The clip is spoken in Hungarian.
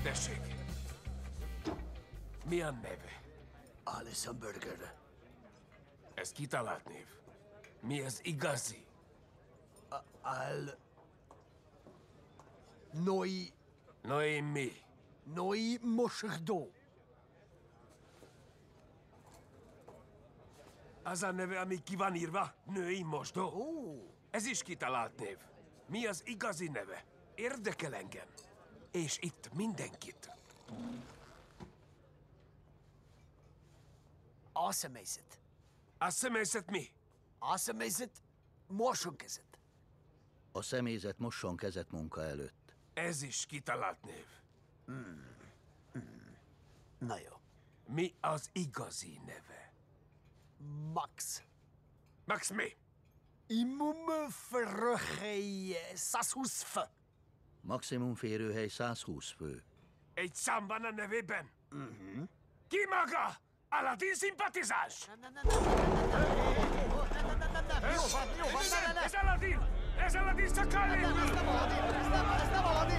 Tessék. Mi a neve? Alison Burger. Ez kitalált név. Mi az igazi? Noémi. Noi Moserdó. Az a neve, ami ki van írva? Női mosdó? Ez is kitalált név. Mi az igazi neve? Érdekel engem. És itt mindenkit. A személyzet. A személyzet mi? A személyzet mosson kezet. A személyzet mosson kezet munka előtt. Ez is kitalált név. Na jó. Mi az igazi neve? Max. Max mi? Imum fröhely 120 fő. Maximum férőhely 120 fő. Egy szám van a nevében? Ki maga? Aladdin szimpatizáns? Jó van, Ez Aladdin! Ez Aladdin szakállépő! Ez nem Aladdin!